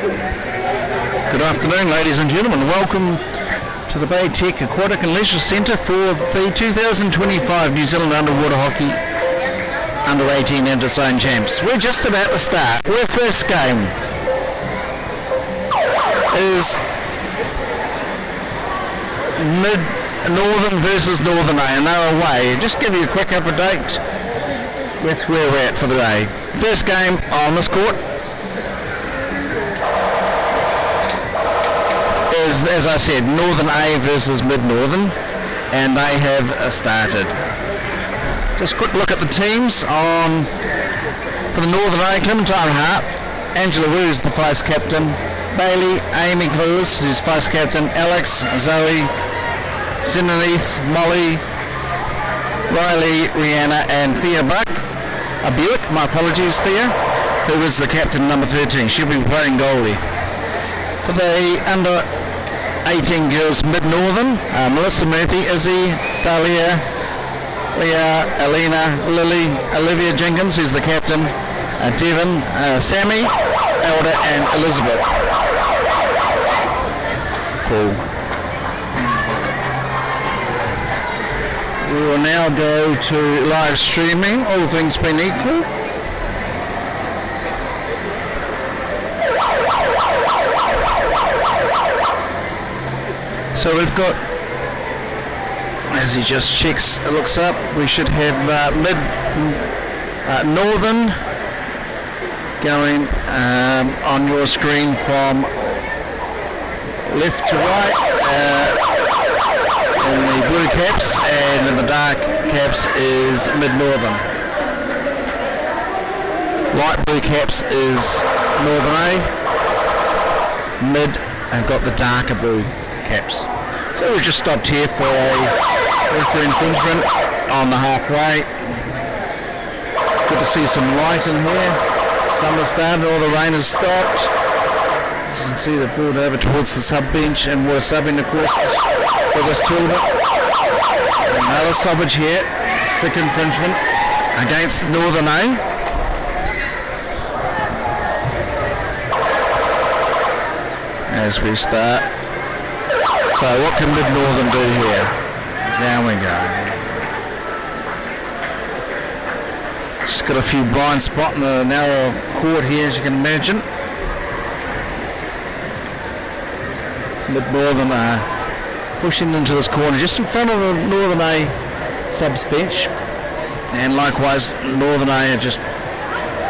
Good afternoon, ladies and gentlemen. Welcome to the Bay Tech Aquatic and Leisure Centre for the 2025 New Zealand Underwater Hockey Under-18 Interzone Champs. We're just about to start. Our first game is Mid-Northern versus Northern A, and they're away. Just give you a quick update with where we're at for the day. First game on this court is, as I said, Northern A versus Mid-Northern, and they have started. Just a quick look at the teams on for the Northern A. Clementine Hart, Angela Wu is the vice captain, Bailey, Amy Lewis is vice captain, Alex, Zoe, Sinanith, Molly, Riley, Rihanna, and Thea Buick, my apologies, Thea, who is the captain number 13. She'll be playing goalie. For the under 18 girls Mid-Northern, Melissa Murphy, Izzy, Dahlia, Leah, Alina, Lily, Olivia Jenkins, who's the captain, Devon, Sammy, Elda, and Elizabeth. Cool. We will now go to live streaming, all things being equal. So we've got, as he just checks, looks up, we should have Northern going on your screen from left to right in the blue caps, and in the dark caps is Mid-Northern. Light blue caps is Northern A. Mid have got the darker blue caps. So we've just stopped here for a referee infringement on the halfway. Good to see some light in here. Summer started, all the rain has stopped. You can see they've brought over towards the sub bench, and we're subbing, of course, for this tournament. Another stoppage here, stick infringement against Northern A. As we start. So what can Mid-Northern do here? Down we go. Just got a few blind spot in the narrow court here, as you can imagine. Mid-Northern are pushing into this corner just in front of the Northern A subs bench, and likewise Northern A are just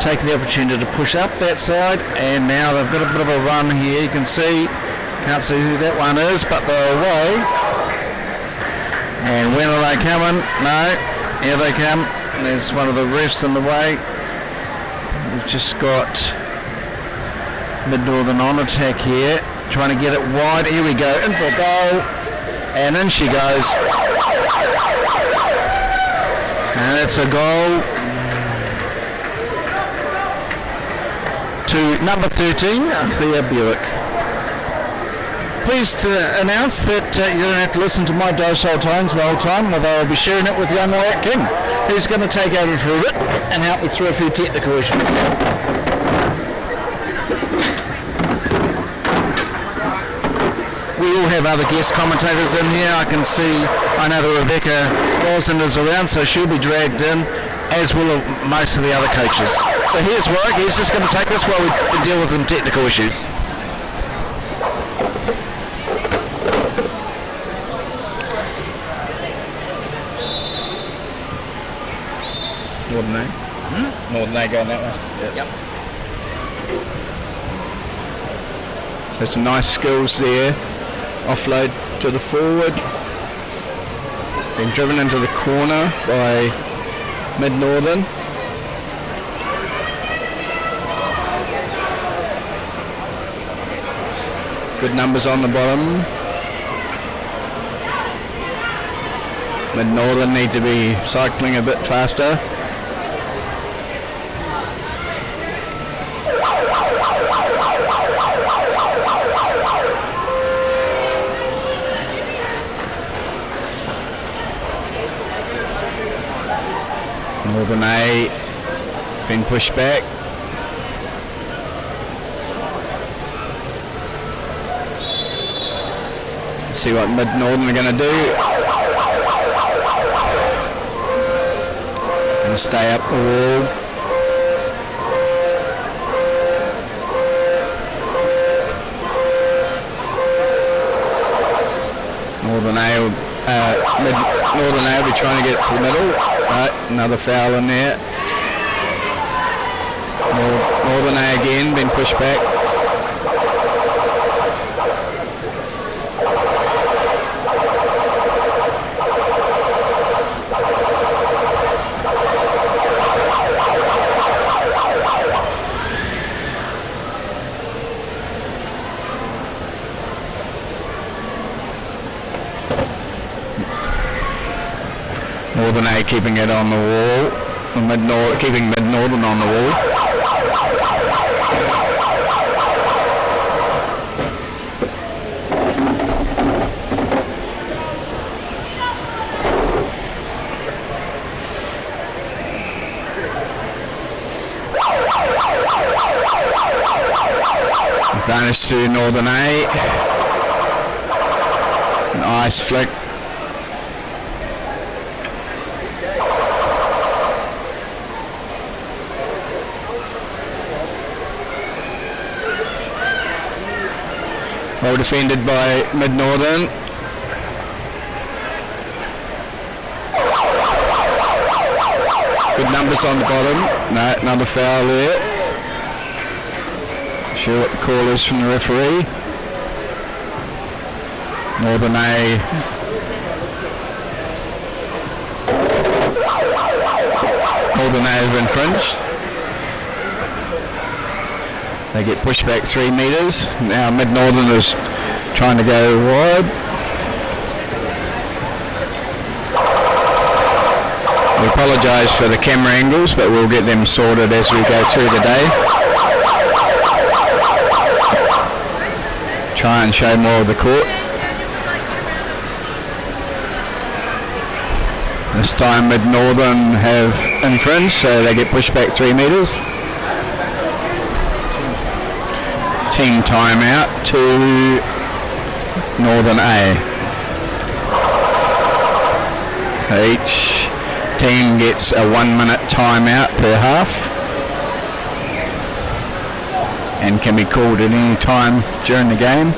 taking the opportunity to push up that side, and now they've got a bit of a run here. You can see, can't see who that one is, but they're away. And when are they coming? No, here they come. There's one of the refs in the way. We've just got Mid-Northern on attack here, trying to get it wide. Here we go, in for a goal, and in she goes. And that's a goal to number 13, Thea Buick. Pleased to announce that you don't have to listen to my docile tones the whole time, although I'll be sharing it with young Wyatt King, who's going to take over for a bit and help me through a few technical issues. We all have other guest commentators in here. I can see, I know that Rebecca Wilson is around, so she'll be dragged in, as will most of the other coaches. So here's Warwick, he's just going to take this while we deal with some technical issues. Northern A? Northern A going that way? Yep. So some nice skills there. Offload to the forward. Been driven into the corner by Mid-Northern. Good numbers on the bottom. Mid-Northern need to be cycling a bit faster. Northern A been pushed back. See what Mid-Northern are going to do. And stay up the wall. Northern A will be trying to get to the middle. Right, another foul in there. Northern A again, been pushed back. Northern A keeping it on the wall, keeping Mid-Northern on the wall. Advantage to Northern A. Nice flick. Well defended by Mid-Northern. Good numbers on the bottom. No, another foul there. Not sure what the call is from the referee. Northern A. Northern A have infringed. They get pushed back 3 metres. Now Mid-Northern is trying to go wide. We apologise for the camera angles, but we'll get them sorted as we go through the day. Try and show more of the court. This time Mid-Northern have infringed, so they get pushed back 3 metres. Team timeout to Northern A. Each team gets a 1 minute timeout per half and can be called at any time during the game.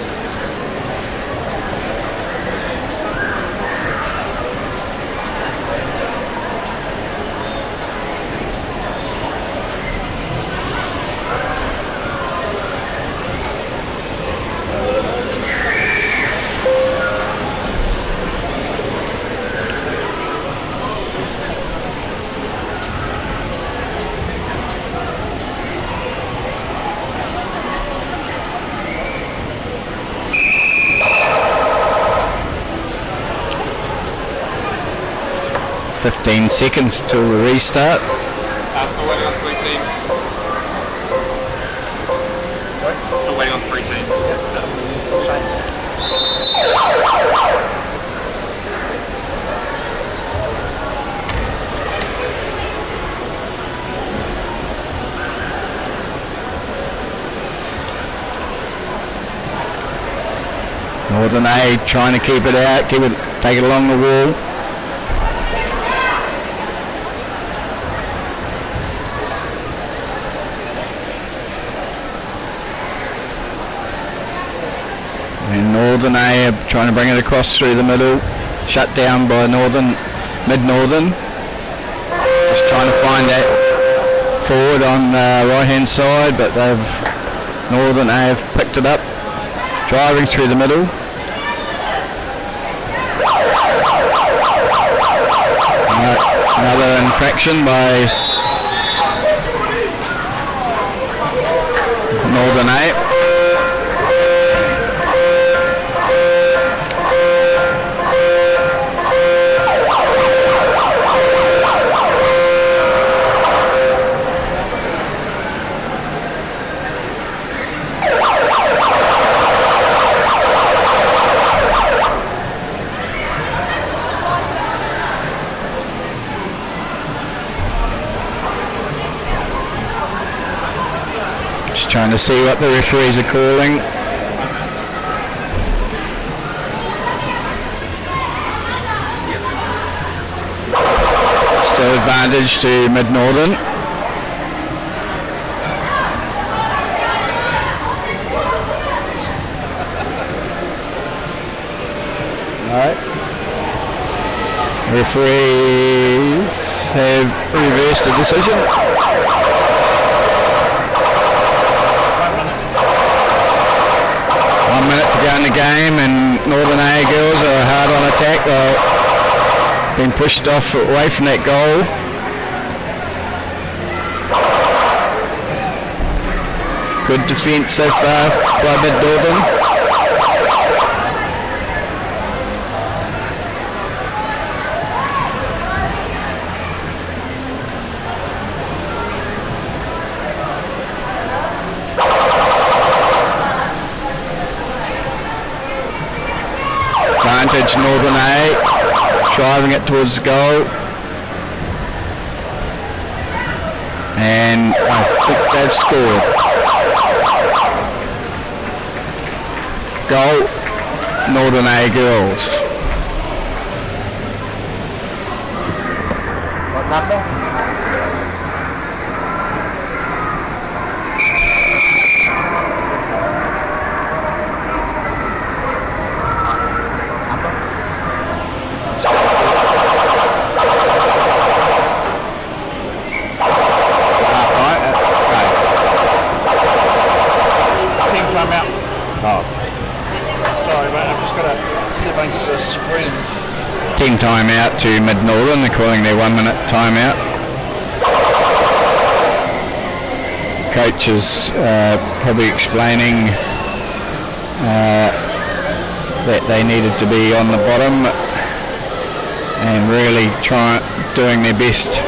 Seconds till the restart. Still waiting on 3 teams. Still waiting on 3 teams. Northern A trying to keep it out, take it along the wall. Northern A are trying to bring it across through the middle, shut down by Mid-Northern. Just trying to find that forward on the right hand side, but Northern A have picked it up, driving through the middle. Another infraction by Northern A. Trying to see what the referees are calling. advantage to Mid-Northern. Alright. Referees have reversed the decision. 1 minute to go in the game, and Northern A girls are hard on attack. They've been pushed off away from that goal. Good defence so far by Mid-Northern. Advantage Northern A, driving it towards the goal, and I think they've scored. Goal, Northern A girls. What number? Team timeout to Mid-Northern. They're calling their 1 minute timeout. Coach is probably explaining that they needed to be on the bottom and really doing their best,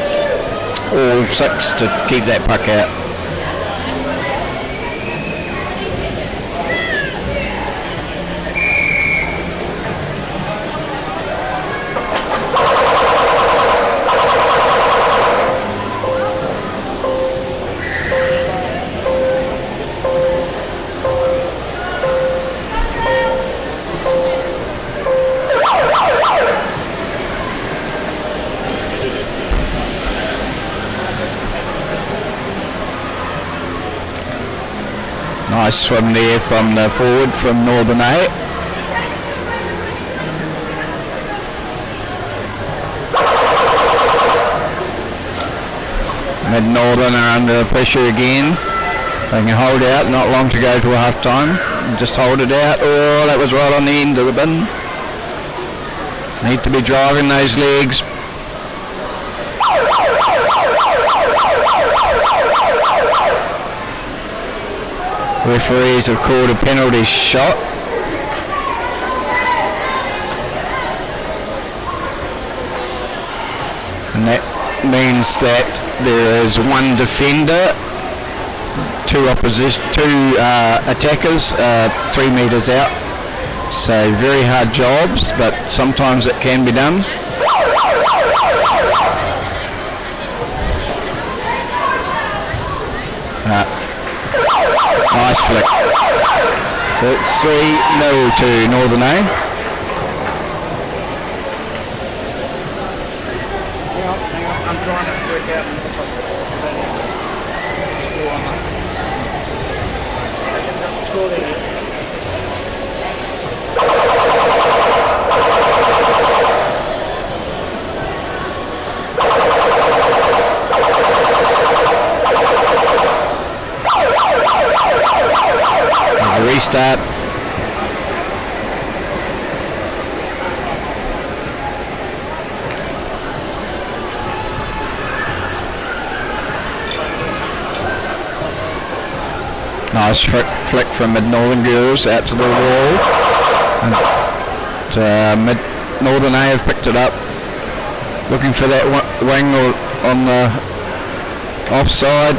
all six, to keep that puck out. Nice swim there from the forward from Northern A. Mid-Northern are under pressure again. They can hold out, not long to go to a half time. Just hold it out. Oh, that was right on the end of the bin. Need to be driving those legs. Referees have called a penalty shot. And that means that there is one defender, two attackers 3 metres out. So very hard jobs, but sometimes it can be done. Nice flick. So it's 3-0 to Northern A. Hang on. I'm trying to work out score there. Restart. Nice flick from Mid-Northern girls out to the wall. And Mid-Northern A have picked it up. Looking for that wing on the offside.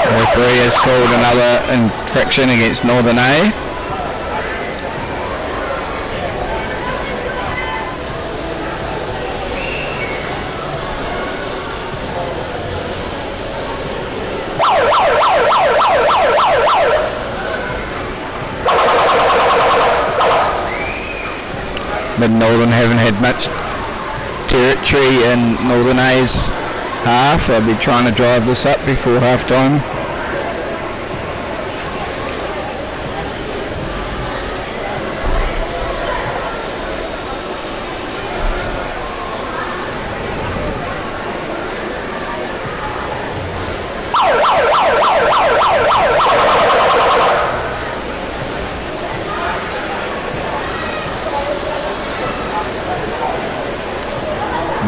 The referee has called another infraction against Northern A. Mid-Northern haven't had much territory in Northern A's half. I'll be trying to drive this up before half time.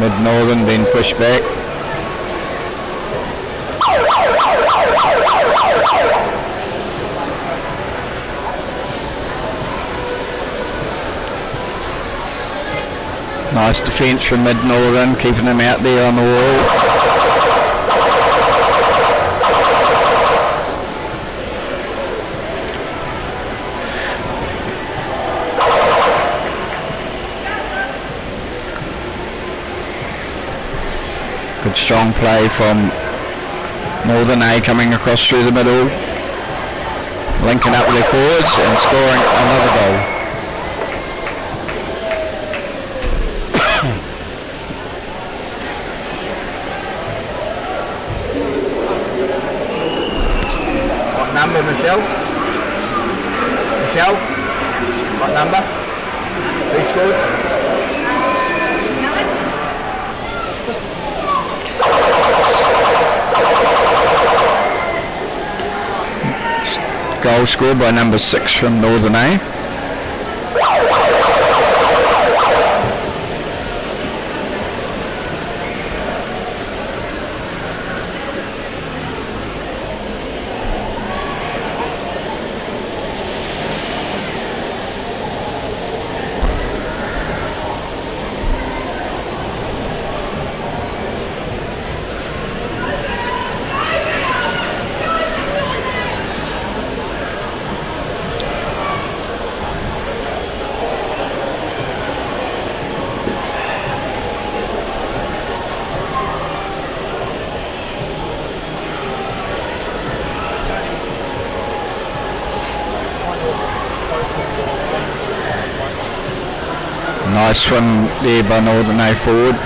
Mid-Northern being pushed back. Nice defence from Mid-Northern, keeping them out there on the wall. Good strong play from Northern A coming across through the middle, linking up with their forwards and scoring another goal. What number, Michelle? Michelle? What number? Who scored? Goal scored by number 6 from Northern A. Nice one there by Northern A forward,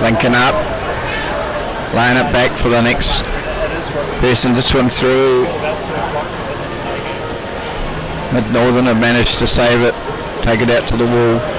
linking up, laying it back for the next person to swim through. Mid-Northern have managed to save it, take it out to the wall.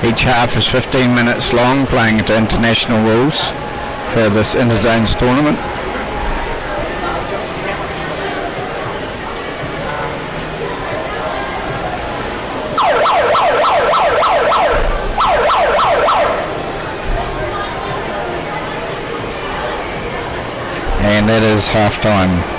Each half is 15 minutes long, playing to international rules for this Interzones tournament. And that is half time.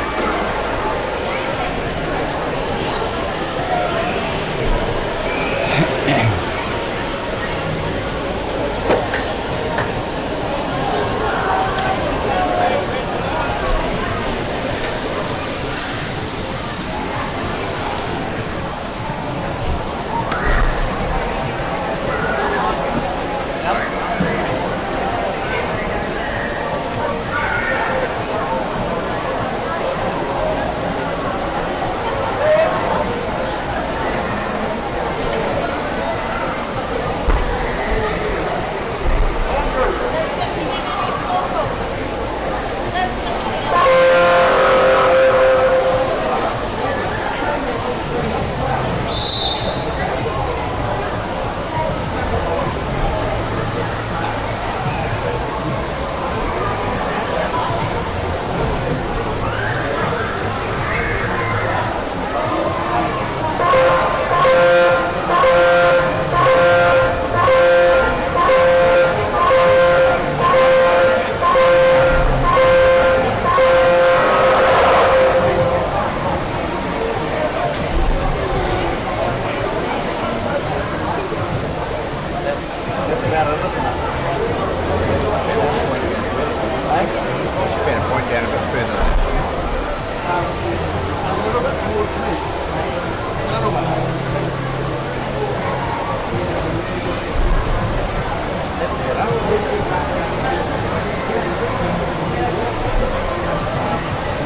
In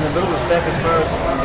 the middle is back as far as it can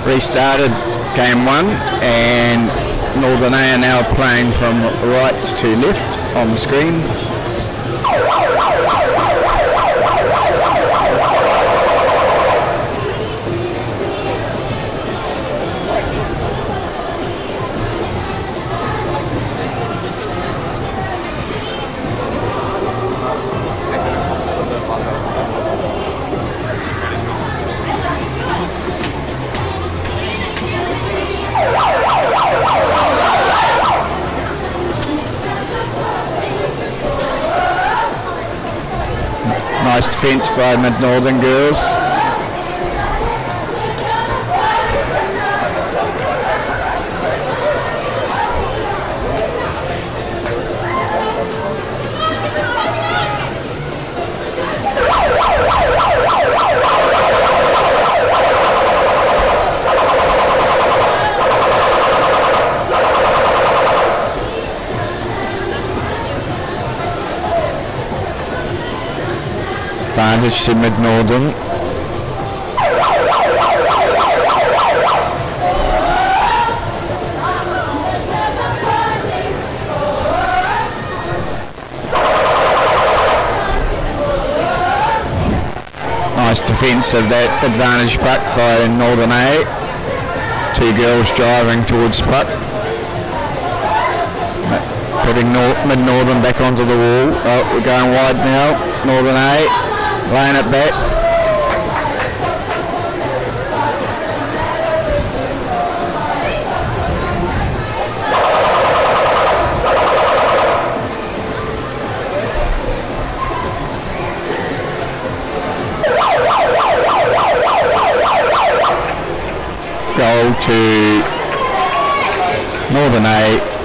Restarted game 1, and Northern A are now playing from right to left on the screen. Nice defence by Mid-Northern girls. Advantage to Mid-Northern. Nice defence of that advantage puck by Northern A. Two girls driving towards puck. Putting Mid-Northern back onto the wall. Oh, we're going wide now. Northern A. Laying it back. Goal to Northern A.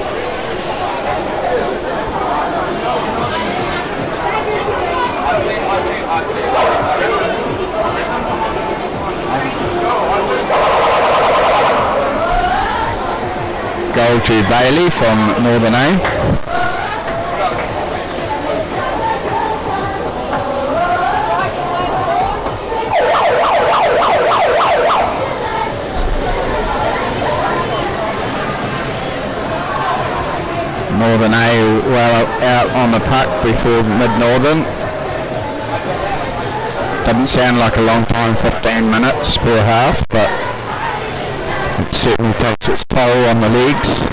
Goal to Bailey from Northern A. Northern A well out on the puck before Mid-Northern. Doesn't sound like a long time, 15 minutes per half, but it certainly takes its toll on the legs.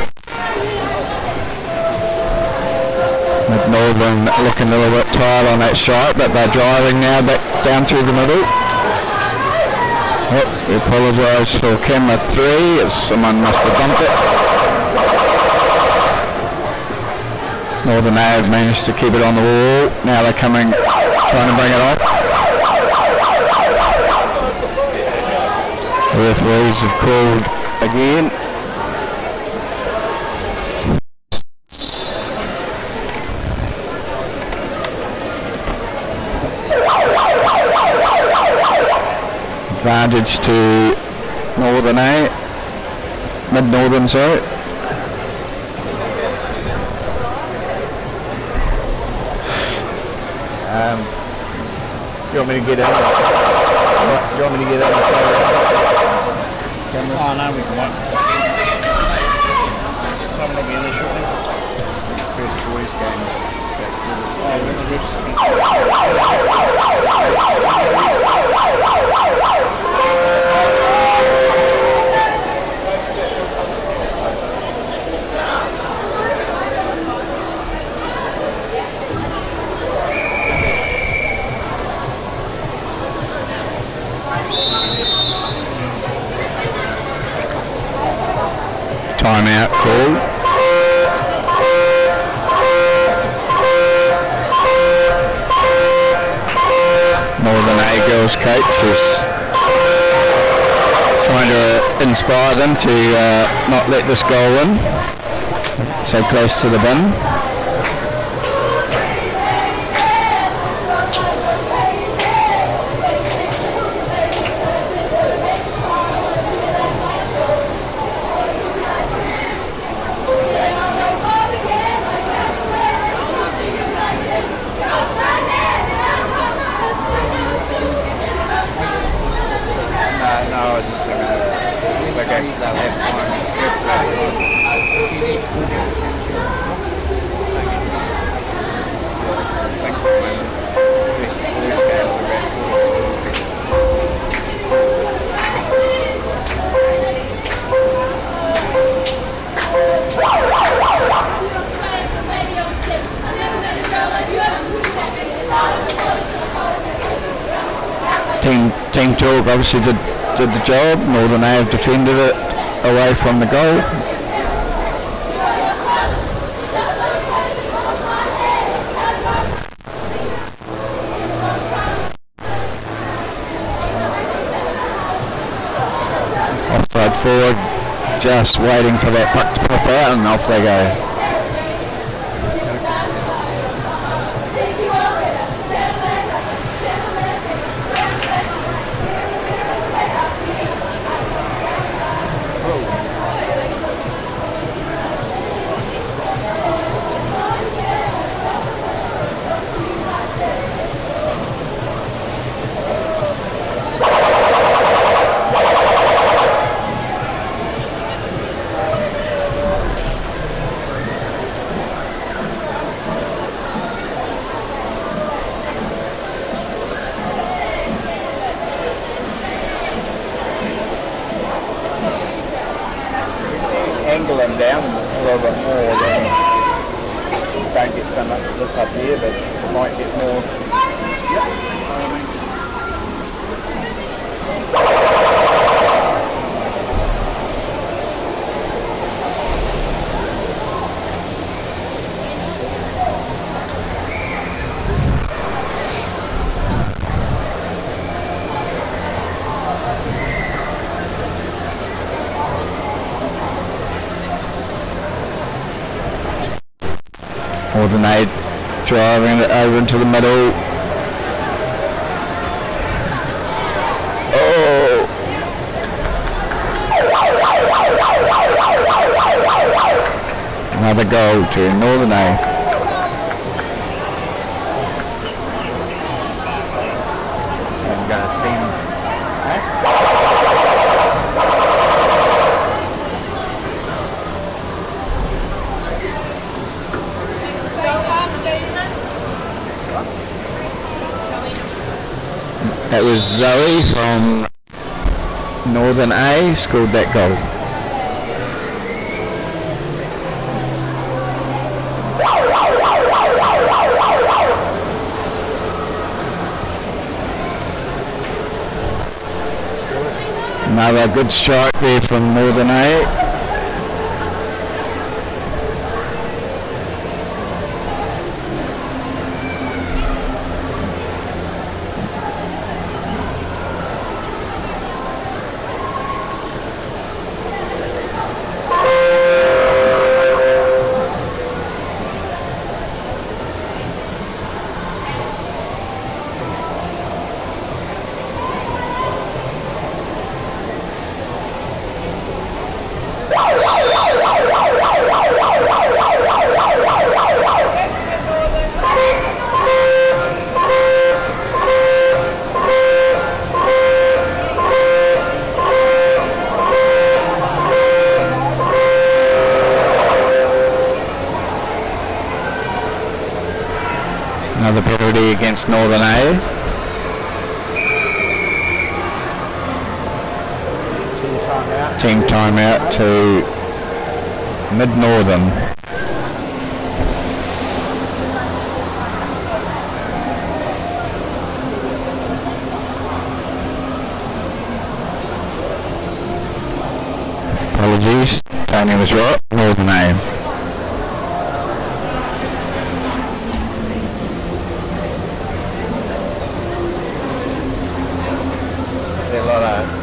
Mid-Northern looking a little bit tired on that shot, but they're driving now back down through the middle. Oh, we apologise for camera 3 as someone must have bumped it. Northern A have managed to keep it on the wall. Now they're coming, trying to bring it off. The referees have called again. advantage to Northern A. Mid-Northern, sorry. You want me to get in? You want me to get in? Oh no, we can wait. Someone will be in there shortly. First boys game. Timeout call. Northern A girls coach is trying to inspire them to not let this goal in. So close to the bin. Team talk obviously did the job. Northern A have defended it away from the goal. Offside forward, just waiting for that puck to pop out, and off they go. Angle them down a little bit more, then don't get so much of this up here, but you might get more. Northern A driving it over into the middle. Oh! Another goal to Northern A. That was Zoe from Northern A scored that goal. Another good strike there from Northern A. Another penalty against Northern A. Team timeout to Mid-Northern. Apologies, Tony was right, Northern A. There's a lot of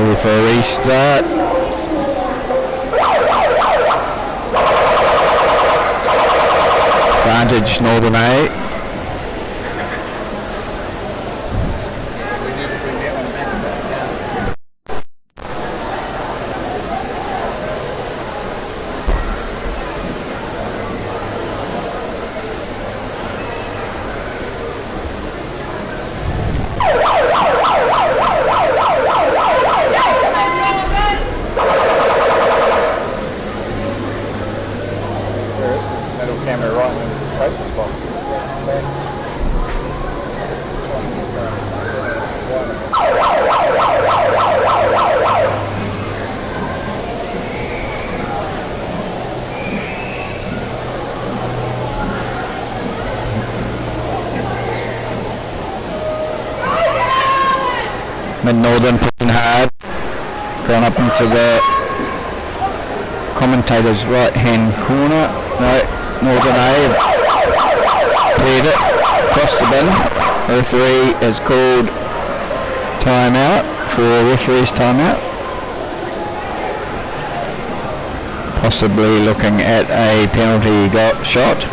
ready for a restart. Advantage Northern A. camera right in the coaching box. Mid-Northern pushing hard, going up into the commentator's right hand corner. No, Northern A cleared it, across the bin. The referee has called timeout for referee's timeout. Possibly looking at a penalty shot.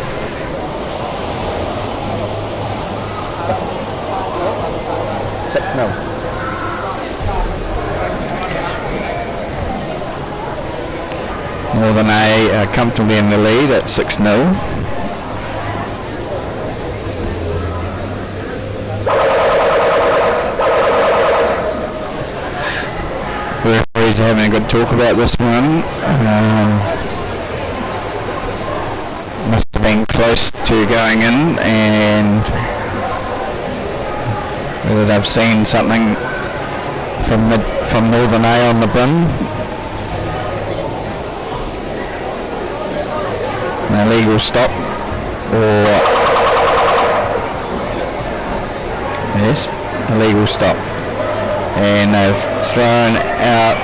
No. Northern A comfortably in the lead at 6-0. The referees are having a good talk about this one. Must have been close to going in, and whether they've seen something from Northern A on the bin. An illegal stop, or yes, illegal stop, and they've thrown out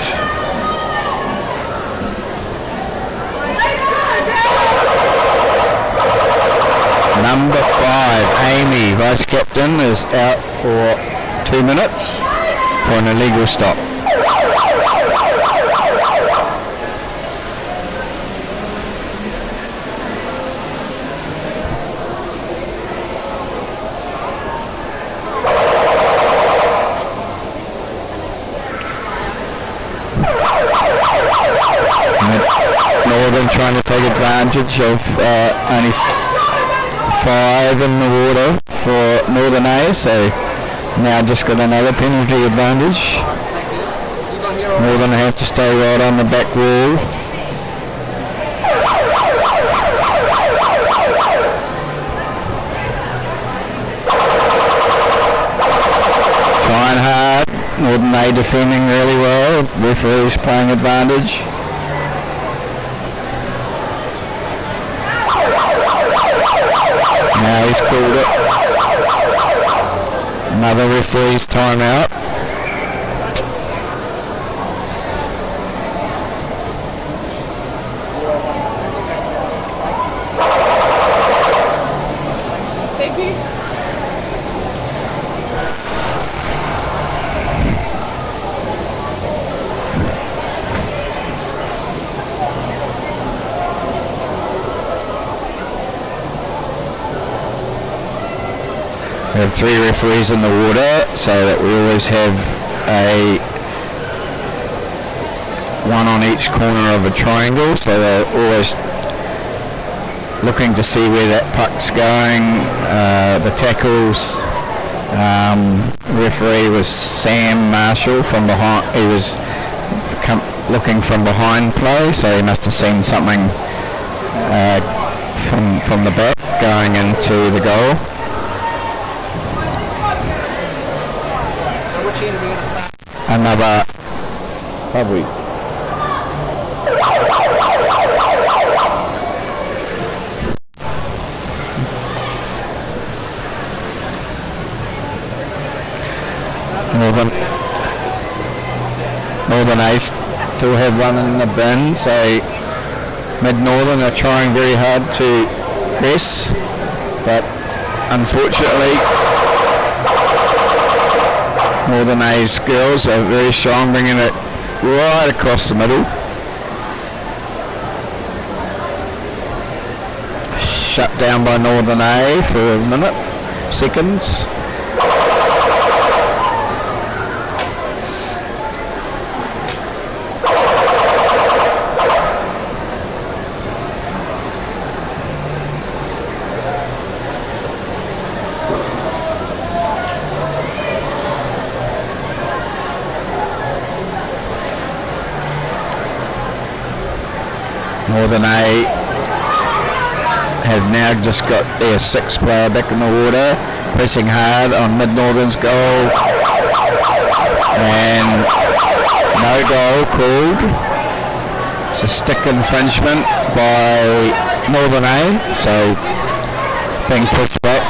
number 5, Amy, vice captain, is out for 2 minutes for an illegal stop. Northern trying to take advantage of only 5 in the water for Northern A, so now just got another penalty advantage. Northern have to stay right on the back wall. Trying hard, Northern A defending really well, referees playing advantage. Now he's called it. Another referee's timeout. Thank you. We have 3 referees in the water, so that we always have one on each corner of a triangle, so they're always looking to see where that puck's going. The tackles, referee was Sam Marshall from behind. He was looking from behind play, so he must have seen something from the back going into the goal. So which end are we going to start? Another probably. Northern Ace still have one in the bin, so Mid-Northern are trying very hard to press, but unfortunately Northern Ace girls are very strong, bringing it right across the middle. Shut down by Northern A for a minute, seconds. Northern A have now just got their 6th player back in the water, pressing hard on Mid-Northern's goal, and no goal called. It's a stick infringement by Northern A, so being pushed back.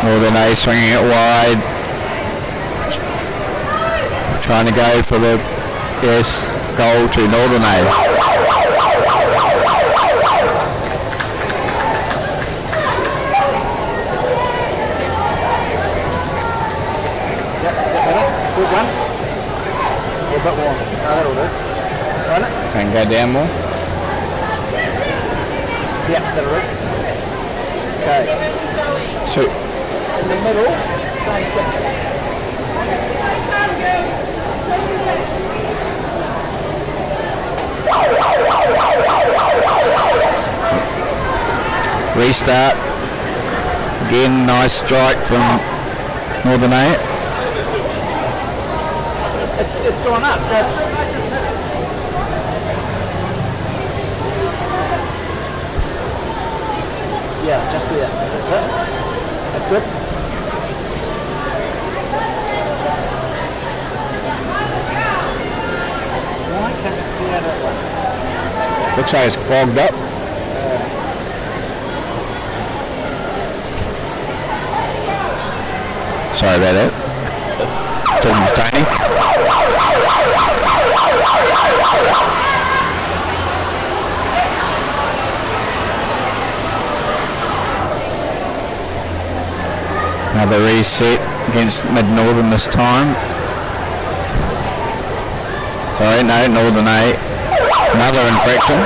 Northern A swinging it wide, trying to go for the goal to Northern A. Yep, is that better? Good one? Yeah, a bit more. No, that'll do. Run it? Can go down more. Yeah, that'll do. Okay. So In the middle, same thing. restart. Again, nice strike from Northern A. It's gone up. Yeah, just there. That's it. That's good. Why can't we see out of one? Looks like it's clogged up. Sorry about that. Talking to Tony. Another reset against Mid-Northern this time. Sorry, no, Northern A. Another infraction.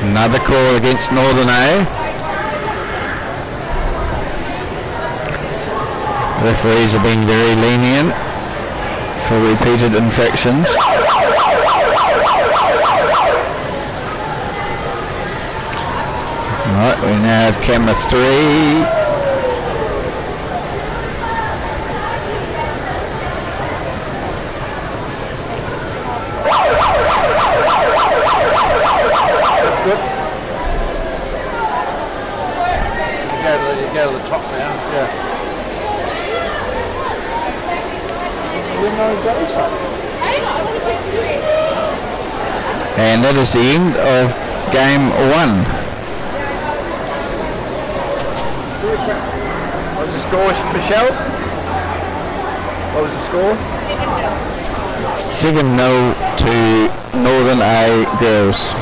Another call against Northern A. Referees have been very lenient for repeated infractions. Alright, we now have camera 3. That's good. You go to the top now. Yeah. This is the no go zone. And that is the end of game 1. What was the score, Michelle? What was the score? 7-0 to Northern A girls.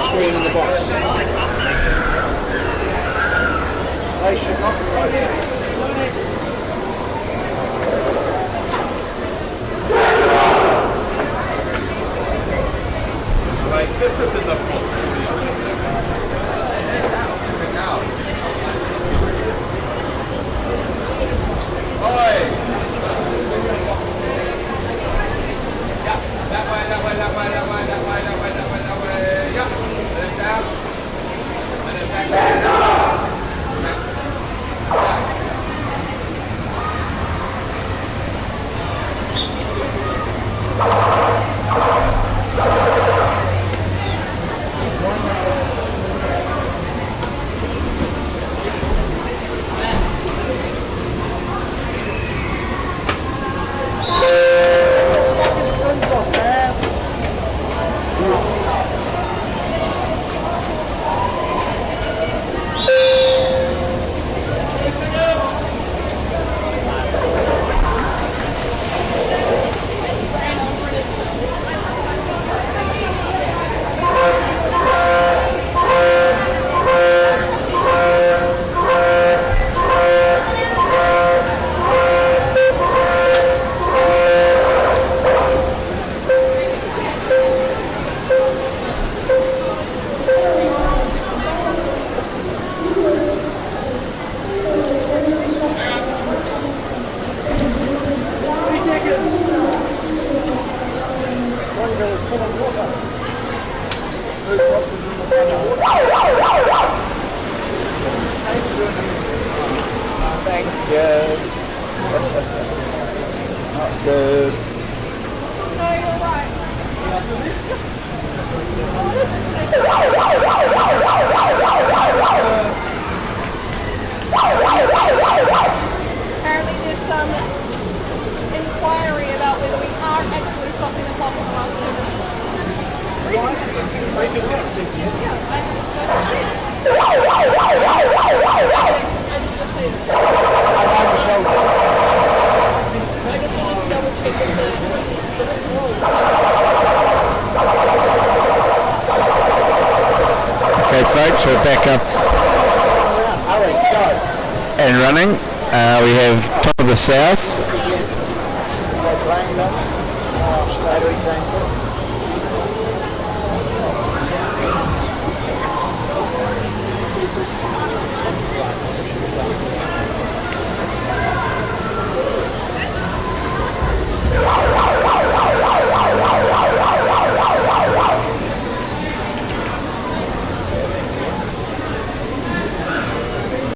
Screen in the box. They should not Like, this is in the book. Thank you. Not good. No, you're right. Okay, folks, we're back up and running. We have top of the south.